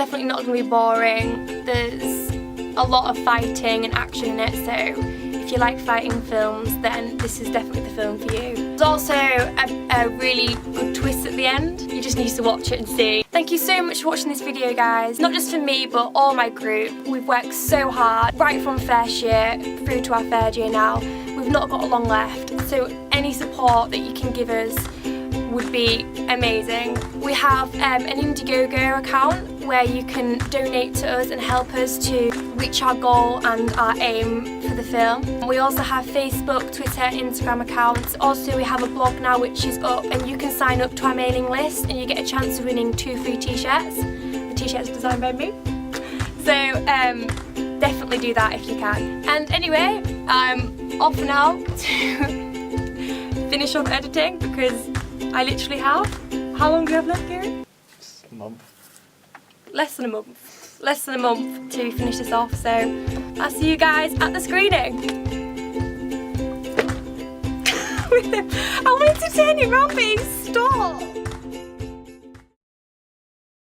definitely not going to be boring. There's a lot of fighting and action in it, so if you like fighting films, then this is definitely the film for you. There's also a really good twist at the end. You just need to watch it and see. Thank you so much for watching this video, guys. Not just for me, but all my group. We've worked so hard, right from first year through to our third year now. We've not got long left, so any support that you can give us would be amazing. We have an Indiegogo account where you can donate to us and help us to reach our goal and our aim for the film. We also have Facebook, Twitter, Instagram accounts. Also, we have a blog now which is up, and you can sign up to our mailing list and you get a chance of winning 2 free t-shirts. The t-shirts designed by me. So definitely do that if you can. And anyway, I'm off now to finish off editing because I literally have. How long do you have left, Kieran? Just a month. Less than a month. Less than a month to finish this off, so I'll see you guys at the screening. I wanted to turn it around, but it stopped.